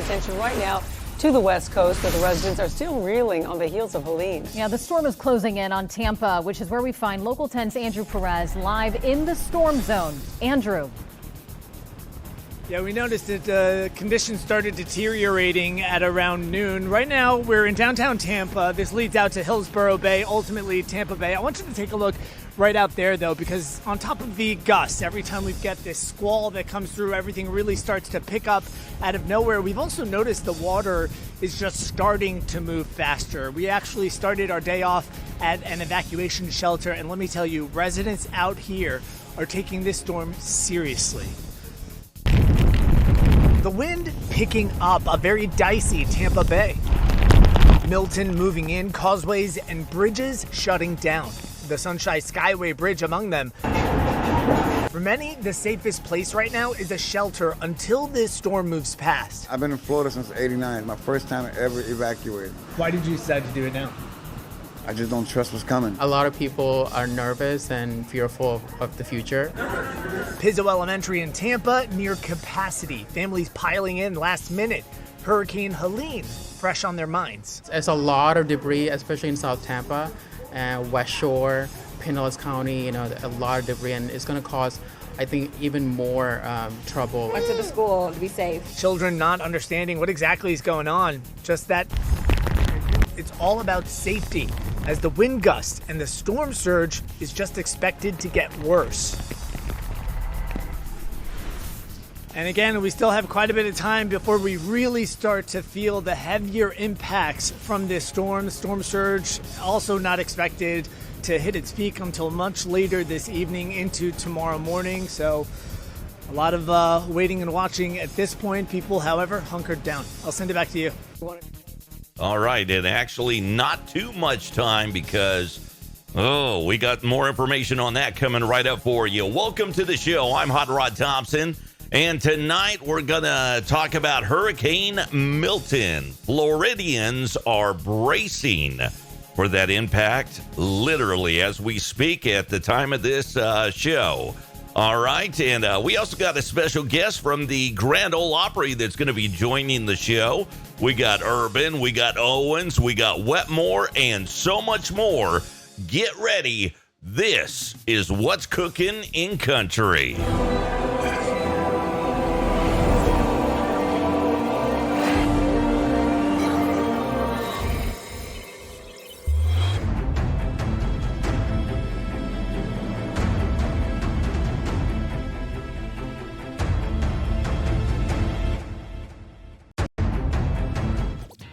attention right now to the West Coast, where the residents are still reeling on the heels of Helene. Yeah, the storm is closing in on Tampa, which is where we find Local 10's Andrew Perez live in the storm zone. Andrew. Yeah, we noticed that conditions started deteriorating at around noon. Right now, we're in downtown Tampa. This leads out to Hillsborough Bay, ultimately Tampa Bay. I want you to take a look right out there, though, because on top of the gusts, every time we get this squall that comes through, everything really starts to pick up out of nowhere. We've also noticed the water is just starting to move faster. We actually started our day off at an evacuation shelter, and let me tell you, residents out here are taking this storm seriously. The wind picking up, a very dicey Tampa Bay. Milton moving in, causeways and bridges shutting down. The Sunshine Skyway Bridge among them. For many, the safest place right now is a shelter until this storm moves past. I've been in Florida since '89. My first time ever evacuated. Why did you decide to do it now? I just don't trust what's coming. A lot of people are nervous and fearful of the future. Pizzo Elementary in Tampa near capacity. Families piling in last minute. Hurricane Helene fresh on their minds. There's a lot of debris, especially in South Tampa and West Shore, Pinellas County, a lot of debris, and it's going to cause, I think, even more trouble. Went to the school to be safe. Children not understanding what exactly is going on. Just that it's all about safety, as the wind gust and the storm surge is just expected to get worse. And again, we still have quite a bit of time before we really start to feel the heavier impacts from this storm. Storm surge also not expected to hit its peak until much later this evening into tomorrow morning. So a lot of waiting and watching at this point. People, however, hunkered down. I'll send it back to you. All right, and actually not too much time because, we got more information on that coming right up for you. Welcome to the show. I'm Hot Rod Thompson, and tonight we're going to talk about Hurricane Milton. Floridians are bracing for that impact, literally, as we speak at the time of this show. All right, and we also got a special guest from the Grand Ole Opry that's going to be joining the show. We got Urban, we got Owens, we got Wetmore, and so much more. Get ready. This is What's Cookin' in Country.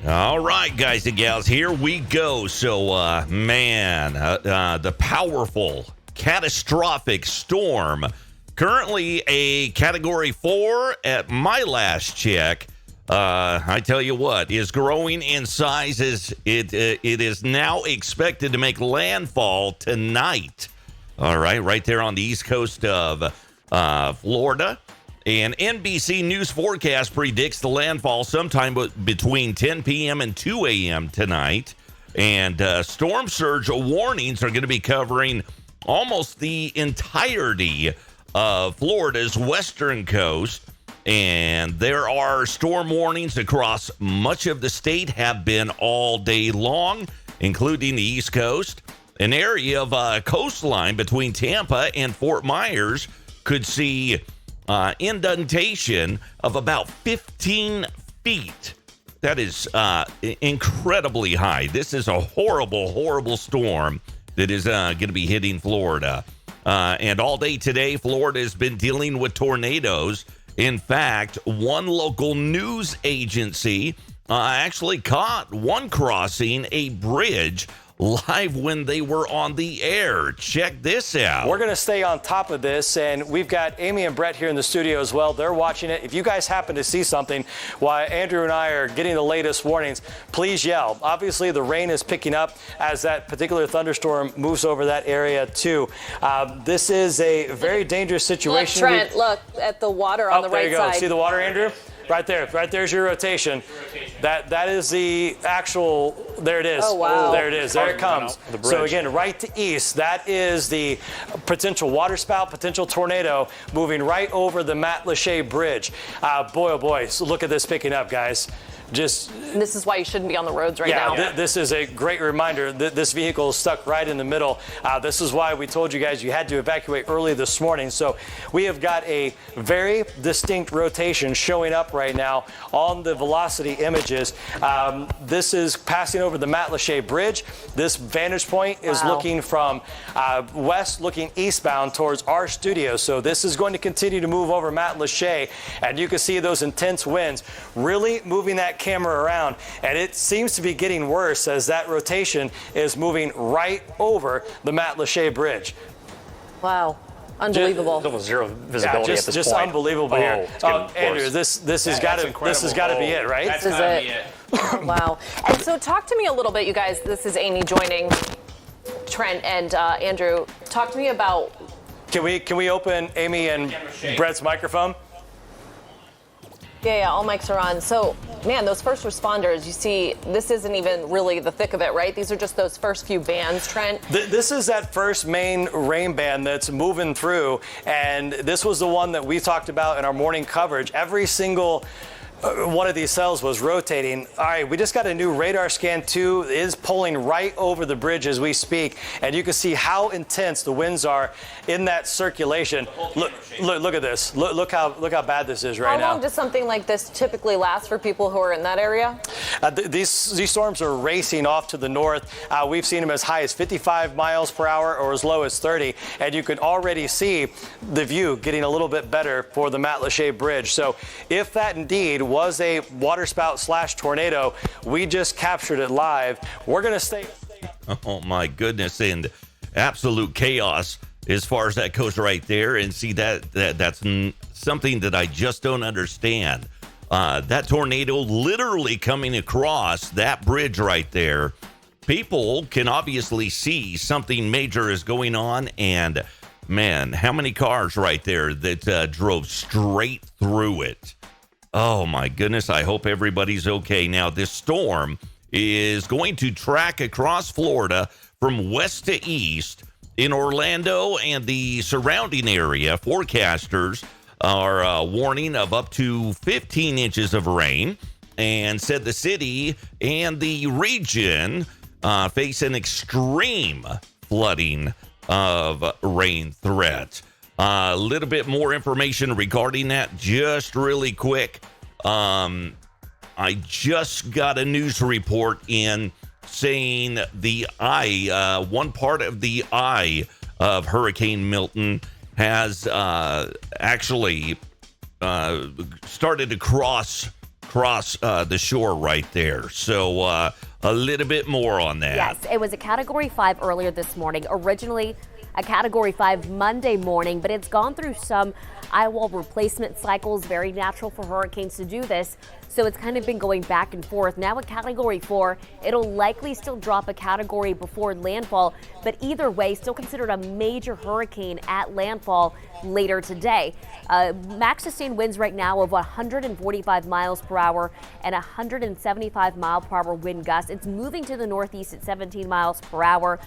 All right, guys and gals, here we go. So, the powerful, catastrophic storm, currently a Category 4 at my last check, I tell you what, is growing in size. It is now expected to make landfall tonight. All right there on the east coast of Florida. And NBC News forecast predicts the landfall sometime between 10 p.m. and 2 a.m. tonight. And storm surge warnings are going to be covering almost the entirety of Florida's western coast. And there are storm warnings across much of the state, have been all day long, including the East Coast. An area of coastline between Tampa and Fort Myers could see indentation of about 15 feet. That is incredibly high. This is a horrible, horrible storm that is going to be hitting Florida. And all day today, Florida has been dealing with tornadoes. In fact, one local news agency actually caught one crossing a bridge live when they were on the air. Check this out. We're going to stay on top of this, and we've got Amy and Brett here in the studio as well. They're watching it. If you guys happen to see something while Andrew and I are getting the latest warnings, please yell. Obviously, the rain is picking up as that particular thunderstorm moves over that area, too. This is a very dangerous situation. Look, Trent, look at the water on the right side. There you go. See the water, Andrew? Right there. Right there's your rotation. That is the actual There it is. Oh, wow. There it is. There it comes. So again, right to east, that is the potential waterspout, potential tornado moving right over the Matlacha Bridge. Boy, oh boy. So look at this picking up, guys. This is why you shouldn't be on the roads right now. This is a great reminder that this vehicle is stuck right in the middle. This is why we told you guys you had to evacuate early this morning. So we have got a very distinct rotation showing up right now on the velocity images. This is passing over the Matlacha Bridge. This vantage point is looking from west, looking eastbound towards our studio. So this is going to continue to move over Matlacha, and you can see those intense winds really moving that camera around, and it seems to be getting worse as that rotation is moving right over the Matlacha Bridge. Wow. Unbelievable. There's almost zero visibility at this point. Just unbelievable here. Andrew, this has got to be it, right? This is it. Wow. And so talk to me a little bit, you guys. This is Amy joining Trent and Andrew. Talk to me about. Can we open Amy and Brett's microphone? Yeah, all mics are on. So, man, those first responders, you see, this isn't even really the thick of it, right? These are just those first few bands, Trent. This is that first main rain band that's moving through, and this was the one that we talked about in our morning coverage. Every single one of these cells was rotating. All right, we just got a new radar scan 2 is pulling right over the bridge as we speak, and you can see how intense the winds are in that circulation. Look at this. Look how bad this is right now. How long does something like this typically last for people who are in that area? These storms are racing off to the north. We've seen them as high as 55 miles per hour or as low as 30, and you can already see the view getting a little bit better for the Matlacha Bridge. So if that indeed was a waterspout / tornado, we just captured it live. We're going to stay. Oh, my goodness. And absolute chaos as far as that goes right there. And see, that's something that I just don't understand. That tornado literally coming across that bridge right there. People can obviously see something major is going on. And, man, how many cars right there that drove straight through it? Oh, my goodness. I hope everybody's okay. Now, this storm is going to track across Florida from west to east. In Orlando and the surrounding area, forecasters are warning of up to 15 inches of rain and said the city and the region face an extreme flooding of rain threat. A little bit more information regarding that, just really quick. I just got a news report in saying the eye, one part of the eye of Hurricane Milton has actually started to cross the shore right there. So a little bit more on that. Yes, it was a Category 5 earlier this morning. Originally a Category 5 Monday morning, but it's gone through some eye wall replacement cycles. Very natural for hurricanes to do this. So it's kind of been going back and forth. Now a Category 4, it'll likely still drop a category before landfall, but either way, still considered a major hurricane at landfall later today. Max sustained winds right now of 145 miles per hour and 175 mile per hour wind gusts. It's moving to the northeast at 17 miles per hour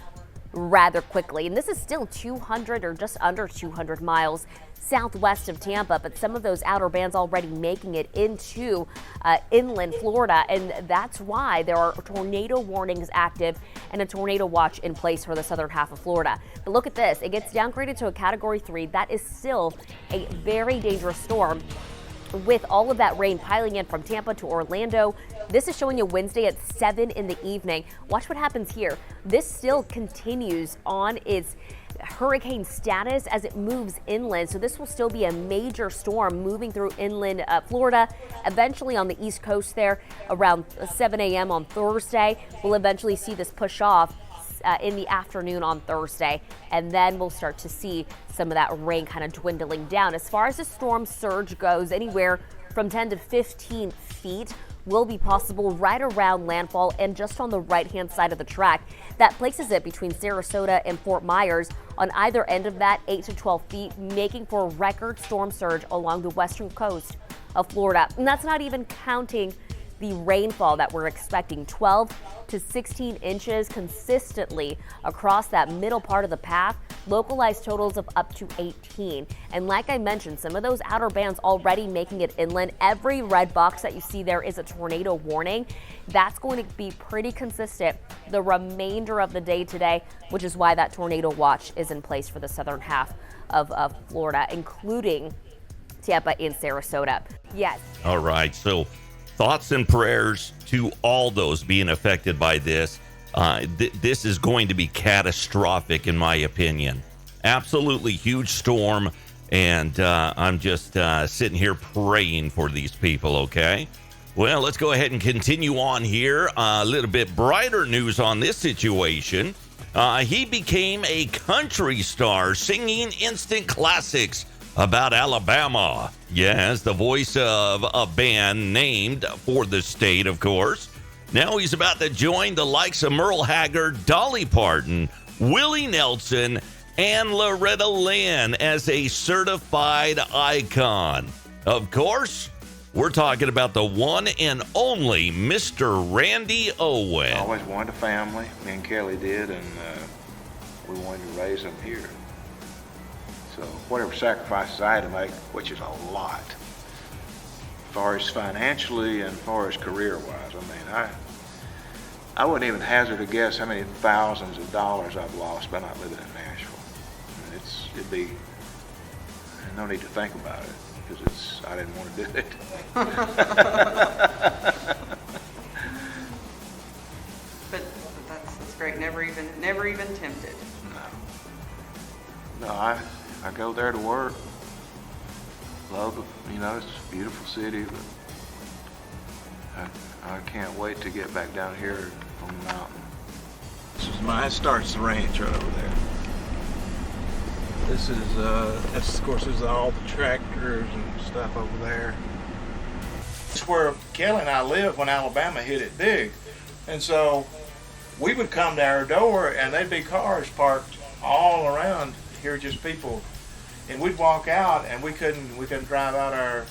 rather quickly. And this is still 200 or just under 200 miles southwest of Tampa, but some of those outer bands already making it into inland Florida, and that's why there are tornado warnings active and a tornado watch in place for the southern half of Florida. But look at this, it gets downgraded to a Category 3. That is still a very dangerous storm. With all of that rain piling in from Tampa to Orlando, this is showing you Wednesday at 7 in the evening. Watch what happens here. This still continues on its hurricane status as it moves inland. So this will still be a major storm moving through inland Florida. Eventually on the East Coast there around 7 a.m. on Thursday, we'll eventually see this push off in the afternoon on Thursday, and then we'll start to see some of that rain kind of dwindling down. As far as the storm surge goes, anywhere from 10 to 15 feet will be possible right around landfall and just on the right-hand side of the track. That places it between Sarasota and Fort Myers. On either end of that, 8 to 12 feet, making for a record storm surge along the western coast of Florida. And that's not even counting the rainfall that we're expecting, 12 to 16 inches consistently across that middle part of the path, localized totals of up to 18. And like I mentioned, some of those outer bands already making it inland. Every red box that you see there is a tornado warning. That's going to be pretty consistent the remainder of the day today, which is why that tornado watch is in place for the southern half of Florida, including Tampa and Sarasota. Yes. All right. So thoughts and prayers to all those being affected by this. This is going to be catastrophic, in my opinion. Absolutely huge storm. And I'm just sitting here praying for these people, okay? Well, let's go ahead and continue on here. A little bit brighter news on this situation. He became a country star singing instant classics about Alabama. Yes, the voice of a band named for the state, of course. Now he's about to join the likes of Merle Haggard, Dolly Parton, Willie Nelson, and Loretta Lynn as a certified icon. Of course, we're talking about the one and only Mr. Randy Owen. I always wanted a family. Me and Kelly did, and we wanted to raise them here. So whatever sacrifices I had to make, which is a lot, as far as financially and as far as career-wise, I mean, I wouldn't even hazard a guess how many thousands of dollars I've lost by not living in Nashville. I mean, it'd be no need to think about it because I didn't want to do it. But that's great. Never even tempted. No, I go there to work. Love it. You know, it's a beautiful city, but I can't wait to get back down here on the mountain. This is mine. Starts the ranch right over there. This is, of course, is all the tractors and stuff over there. It's where Kelly and I lived when Alabama hit it big. And so we would come to our door and there'd be cars parked all around here, just people. And we'd walk out and we couldn't drive out our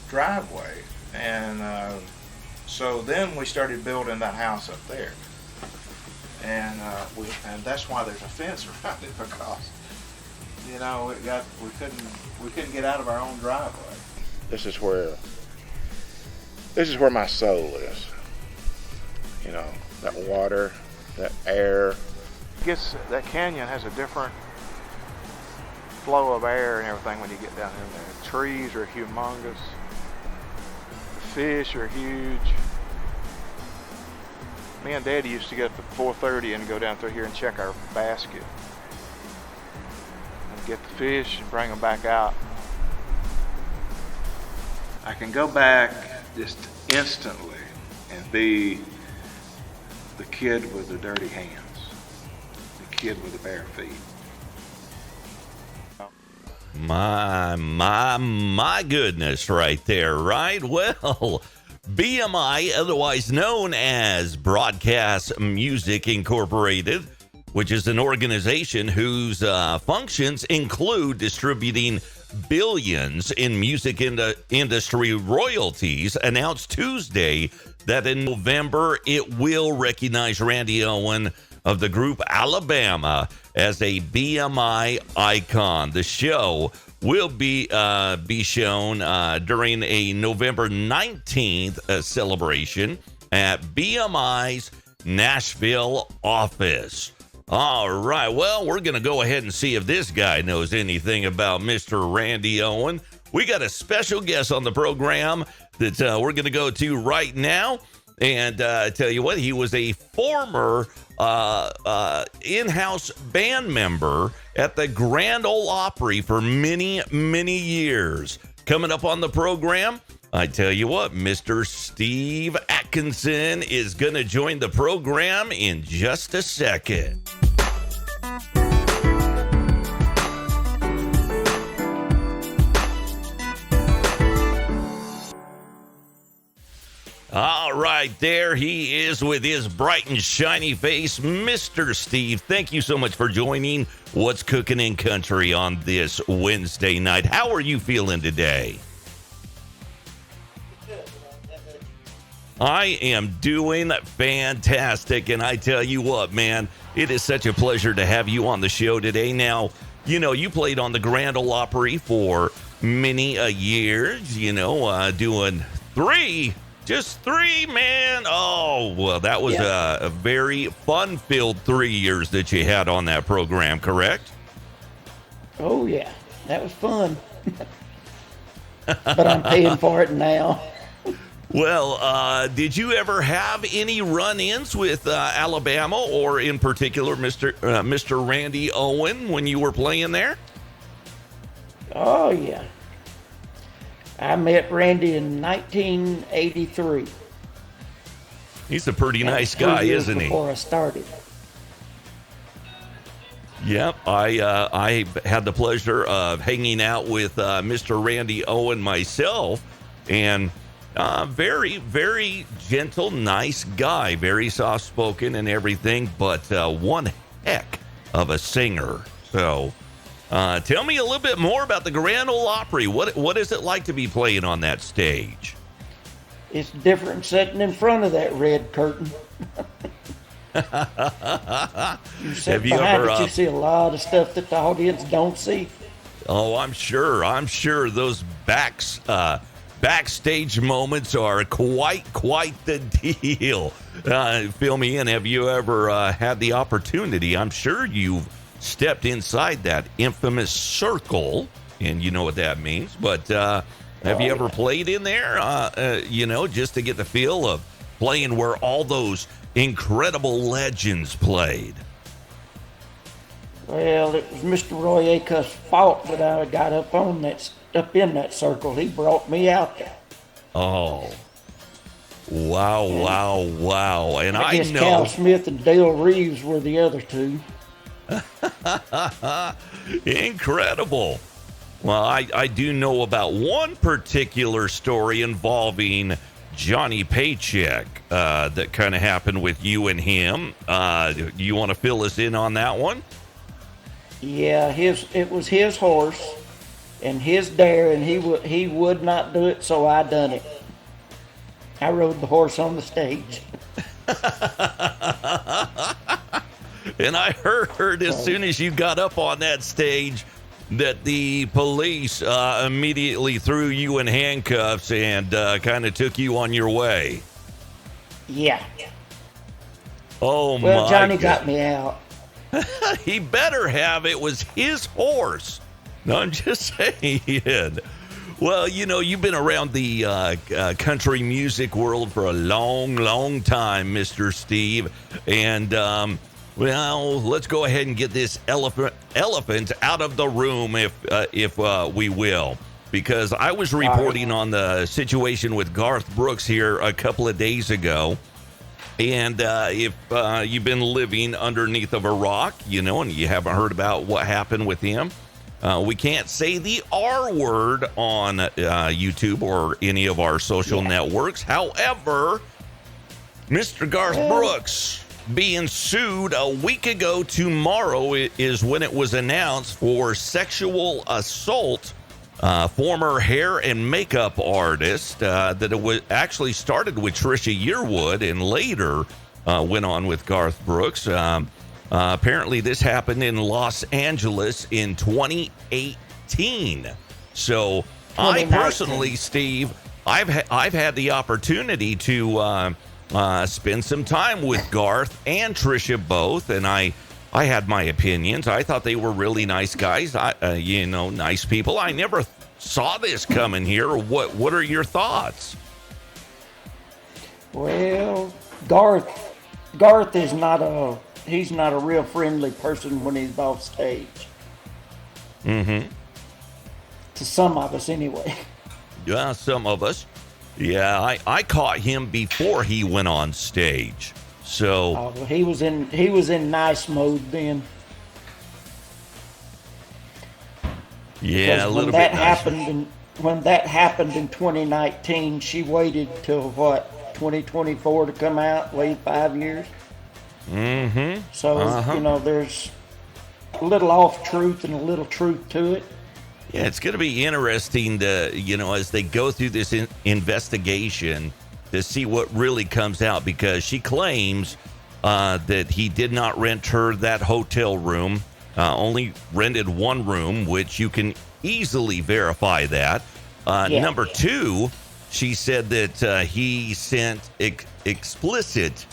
driveway. And so then we started building that house up there. And that's why there's a fence around it, because you know, we couldn't get out of our own driveway. This is where my soul is. You know, that water, that air. I guess that canyon has a different flow of air and everything when you get down in there. The trees are humongous. The fish are huge. Me and Daddy used to get up at 4:30 and go down through here and check our basket. Get the fish and bring them back out. I can go back just instantly and be the kid with the dirty hands, the kid with the bare feet. My goodness, right there, right? Well, BMI, otherwise known as Broadcast Music Incorporated, which is an organization whose functions include distributing billions in music industry royalties, announced Tuesday that in November it will recognize Randy Owen of the group Alabama as a BMI icon. The show will be shown during a November 19th celebration at BMI's Nashville office. All right, well, we're going to go ahead and see if this guy knows anything about Mr. Randy Owen. We got a special guest on the program that we're going to go to right now. And tell you what, he was a former in-house band member at the Grand Ole Opry for many, many years. Coming up on the program, I tell you what, Mr. Steve Atkinson is going to join the program in just a second. All right, there he is with his bright and shiny face, Mr. Steve. Thank you so much for joining What's Cooking in Country on this Wednesday night. How are you feeling today? I am doing fantastic, and I tell you what, man, it is such a pleasure to have you on the show today. Now, you know, you played on the Grand Ole Opry for many a years, doing just three, man. Oh, well, that was a very fun-filled 3 years that you had on that program, correct? Oh, yeah, that was fun. But I'm paying for it now. Well, did you ever have any run-ins with Alabama, or in particular Mr. Randy Owen when you were playing there? Oh, yeah. I met Randy in 1983. He's a pretty nice guy, isn't he? Before I started. Yep, I had the pleasure of hanging out with Mr. Randy Owen myself, and very, very gentle, nice guy, very soft-spoken and everything, but one heck of a singer. So tell me a little bit more about the Grand Ole Opry. What is it like to be playing on that stage? It's different sitting in front of that red curtain. You sit behind it, you see a lot of stuff that the audience don't see. Oh, I'm sure those backstage moments are quite the deal. Fill me in. Have you ever had the opportunity? I'm sure you've stepped inside that infamous circle, and you know what that means. But have you ever played in there? Just to get the feel of playing where all those incredible legends played. Well, it was Mr. Roy Acuff's fault that I got up in that circle. He brought me out there. Oh, wow! And I guess know Cal Smith and Dale Reeves were the other two. Incredible. Well, I do know about one particular story involving Johnny Paycheck that kind of happened with you and him. You want to fill us in on that one? Yeah, it was his horse and his dare, and he would not do it, so I done it. I rode the horse on the stage. And I heard as soon as you got up on that stage that the police immediately threw you in handcuffs and kind of took you on your way. Yeah. Oh, well, my Johnny God. got me out. He better have. It was his horse. No, I'm just saying. Well, you've been around the country music world for a long time, Mr. Steve. And, let's go ahead and get this elephant out of the room, if we will. Because I was reporting on the situation with Garth Brooks here a couple of days ago. And if you've been living underneath of a rock, and you haven't heard about what happened with him, we can't say the R word on YouTube or any of our social networks. However, Mr. Garth Brooks being sued a week ago tomorrow is when it was announced for sexual assault. Former hair and makeup artist that it was actually started with Trisha Yearwood and later went on with Garth Brooks. Apparently, this happened in Los Angeles in 2018. So I personally, Steve, I've had the opportunity to spend some time with Garth and Trisha both, and I had my opinions. I thought they were really nice guys, nice people. I never saw this coming here. What are your thoughts? Well, Garth is he's not a real friendly person when he's off stage. Mm-hmm. To some of us, anyway. Yeah, some of us. Yeah, I caught him before he went on stage. So he was in nice mode then. Yeah, because a little bit nice. When that happened in 2019, she waited till 2024 to come out. Waited 5 years. Mm-hmm. So there's a little off truth and a little truth to it. Yeah, it's going to be interesting to, as they go through this investigation, to see what really comes out, because she claims that he did not rent her that hotel room, only rented one room, which you can easily verify that. Number two, she said that he sent explicit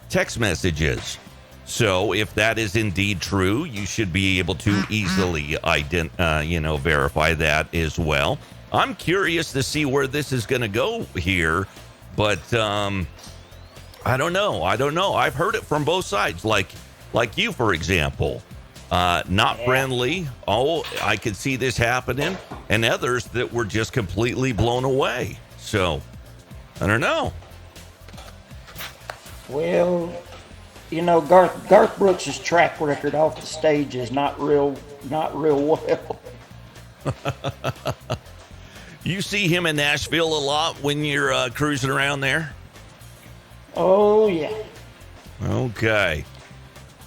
text messages. So if that is indeed true, you should be able to easily verify that as well. I'm curious to see where this is going to go here, but I don't know. I've heard it from both sides, like you, for example. Not friendly. Oh, I could see this happening. And others that were just completely blown away. So, I don't know. Well, Garth Brooks' track record off the stage is not real well. You see him in Nashville a lot when you're cruising around there? Oh, yeah. Okay.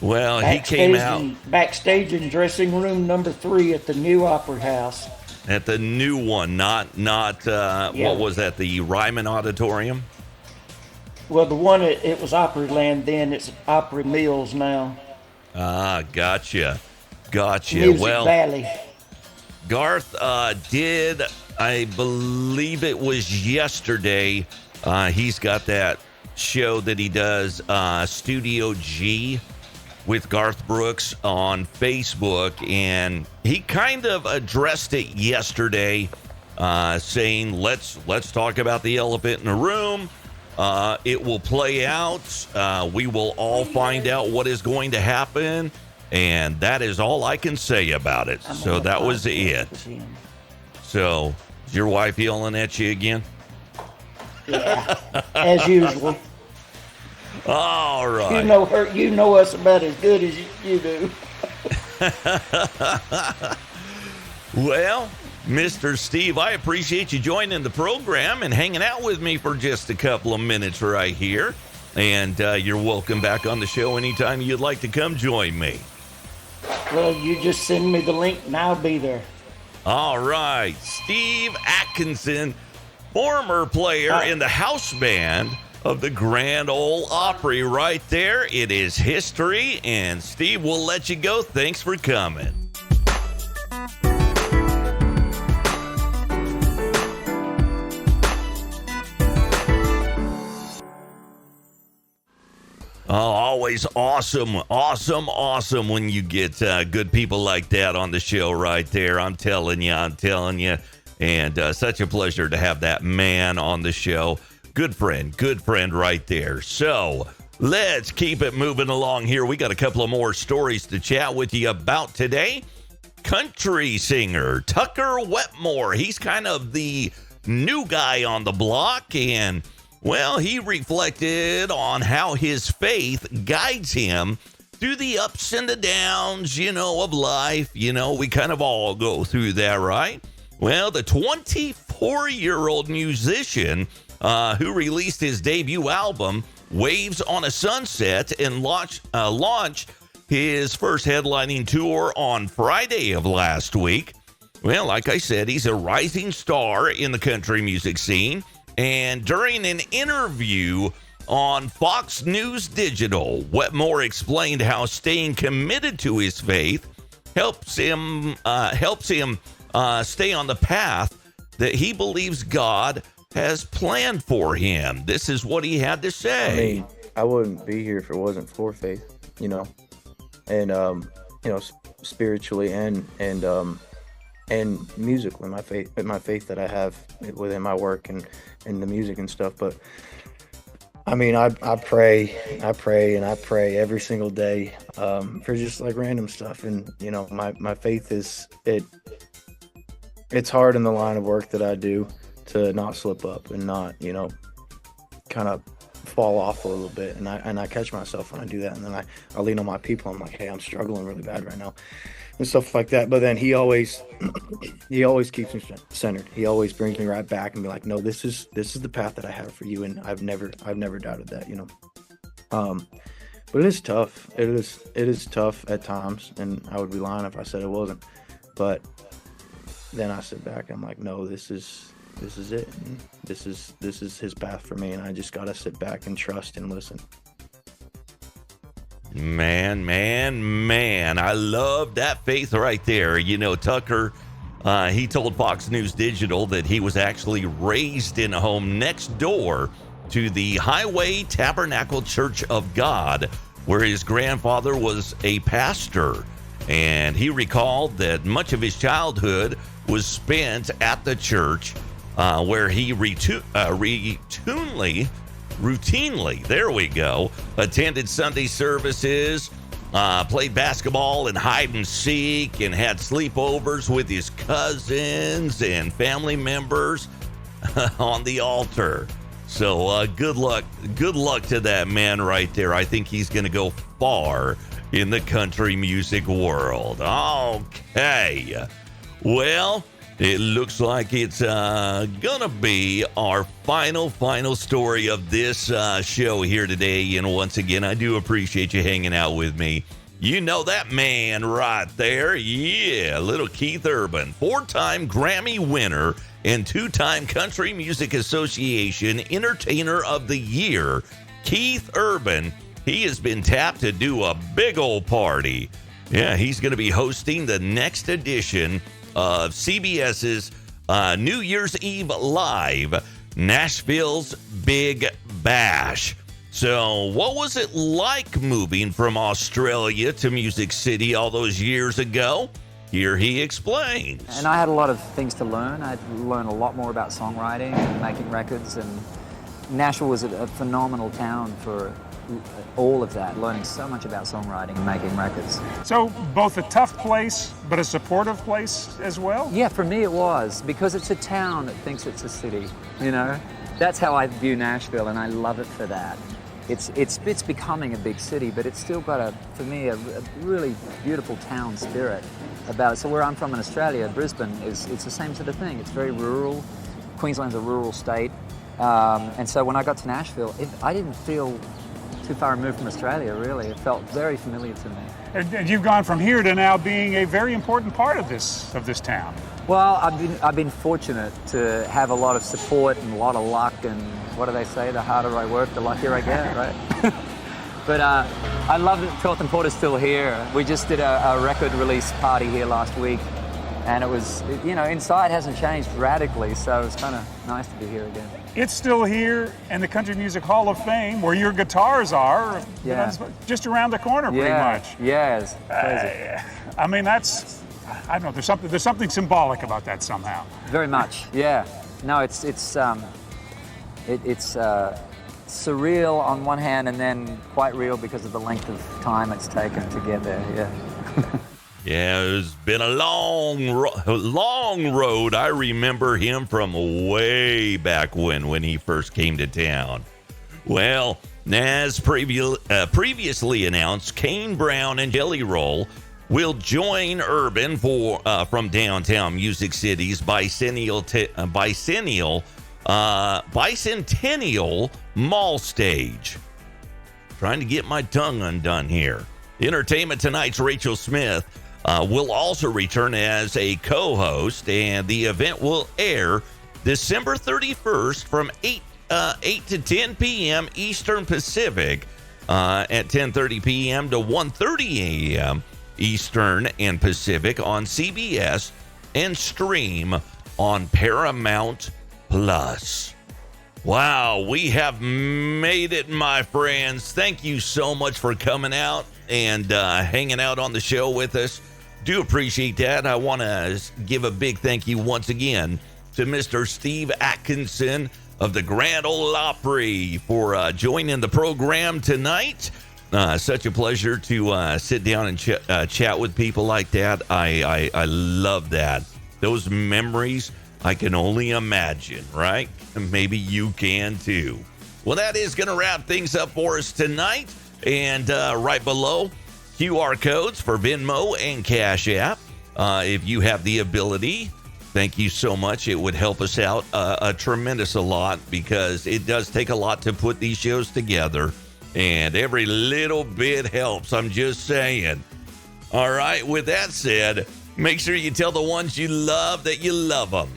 Well, he came out. Backstage in dressing room number 3 at the new Opry House. At the new one, not what was that, the Ryman Auditorium? Well, the one, it was Opryland then. It's Opry Mills now. Ah, gotcha. Music Valley. Garth did, I believe it was yesterday, he's got that show that he does, Studio G, with Garth Brooks on Facebook, and he kind of addressed it yesterday, saying, let's talk about the elephant in the room. It will play out. We will all find out what is going to happen, and that is all I can say about it. So that was it. So, is your wife yelling at you again? Yeah, as usual. All right. You know us about as good as you do. Well, Mr. Steve, I appreciate you joining the program and hanging out with me for just a couple of minutes right here. And you're welcome back on the show anytime you'd like to come join me. Well, you just send me the link and I'll be there. All right. Steve Atkinson, former player in the house band of the Grand Ole Opry right there. It is history, and Steve will let you go. Thanks for coming. Oh, always awesome when you get good people like that on the show right there. I'm telling you. And such a pleasure to have that man on the show. Good friend right there. So let's keep it moving along here. We got a couple of more stories to chat with you about today. Country singer Tucker Wetmore. He's kind of the new guy on the block, and well, he reflected on how his faith guides him through the ups and the downs, of life. We kind of all go through that, right? Well, the 24-year-old musician who released his debut album, Waves on a Sunset, and launched his first headlining tour on Friday of last week. Well, like I said, he's a rising star in the country music scene. And during an interview on Fox News Digital, Wetmore explained how staying committed to his faith helps him stay on the path that he believes God has planned for him. This is what he had to say. I mean, I wouldn't be here if it wasn't for faith, and spiritually and musically, my faith that I have within my work and the music and stuff. But I mean, I pray every single day for just like random stuff, and my faith is it's hard in the line of work that I do to not slip up and not kind of fall off a little bit, and I catch myself when I do that, and then I lean on my people. I'm like, hey, I'm struggling really bad right now, and stuff like that. But then he always keeps me centered. He always brings me right back and be like, no, this is the path that I have for you, and I've never doubted that, but it is tough. It is tough at times, and I would be lying if I said it wasn't. But then I sit back and I'm like, no, this is this is it. And this is his path for me, and I just gotta sit back and trust and listen. Man, I love that faith right there. You know, Tucker, he told Fox News Digital that he was actually raised in a home next door to the Highway Tabernacle Church of God, where his grandfather was a pastor. And he recalled that much of his childhood was spent at the church, where he routinely, there we go, attended Sunday services, played basketball and hide and seek, and had sleepovers with his cousins and family members on the altar. So good luck to that man right there. I think he's going to go far in the country music world. Okay. Well, it looks like it's gonna be our final story of this show here today. And once again, I do appreciate you hanging out with me. You know that man right there. Yeah, little Keith Urban, 4-time Grammy winner and 2-time Country Music Association Entertainer of the Year. Keith Urban, he has been tapped to do a big old party. Yeah, he's going to be hosting the next edition of CBS's New Year's Eve Live, Nashville's Big Bash. So what was it like moving from Australia to Music City all those years ago? Here he explains. And I had a lot of things to learn. I had to learn a lot more about songwriting and making records. And Nashville was a phenomenal town for all of that, learning so much about songwriting and making records. So both a tough place, but a supportive place as well? Yeah, for me it was, because it's a town that thinks it's a city, you know? That's how I view Nashville, and I love it for that. It's becoming a big city, but it's still got for me, a really beautiful town spirit about it. So where I'm from in Australia, Brisbane, it's the same sort of thing. It's very rural. Queensland's a rural state. And so when I got to Nashville, I didn't feel too far removed from Australia, really. It felt very familiar to me. And you've gone from here to now being a very important part of this town. Well, I've been fortunate to have a lot of support and a lot of luck, and what do they say? The harder I work, the luckier I get, right? But I love that Torth and Porter's still here. We just did a record release party here last week, and it was, inside hasn't changed radically, so it's kind of nice to be here again. It's still here in the Country Music Hall of Fame, where your guitars are. Yeah. Just around the corner, pretty much. Yeah, it's crazy. I mean, I don't know. There's something symbolic about that somehow. Very much. Yeah. No, it's surreal on one hand, and then quite real because of the length of time it's taken to get there. Yeah. Yeah, it's been a long road. I remember him from way back when he first came to town. Well, as previously announced, Kane Brown and Jelly Roll will join Urban from downtown Music City's bicentennial mall stage. Trying to get my tongue undone here. Entertainment Tonight's Rachel Smith will also return as a co-host, and the event will air December 31st from 8 to 10 p.m. Eastern Pacific, at 10:30 p.m. to 1:30 a.m. Eastern and Pacific on CBS, and stream on Paramount Plus. Wow, we have made it, my friends. Thank you so much for coming out and hanging out on the show with us. Do appreciate that. I want to give a big thank you once again to Mr. Steve Atkinson of the Grand Ole Opry for joining the program tonight. Such a pleasure to sit down and chat with people like that. I love that. Those memories, I can only imagine, right? Maybe you can too. Well, that is going to wrap things up for us tonight. And right below, QR codes for Venmo and Cash App. If you have the ability, thank you so much. It would help us out a tremendous lot, because it does take a lot to put these shows together. And every little bit helps. I'm just saying. All right. With that said, make sure you tell the ones you love that you love them.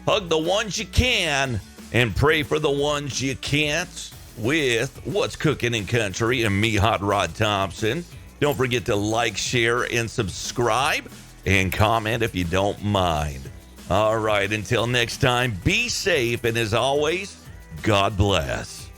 hug the ones you can, and pray for the ones you can't with What's Cooking in Country and me, Hot Rod Thompson. Don't forget to like, share, and subscribe, and comment if you don't mind. All right, until next time, be safe, and as always, God bless.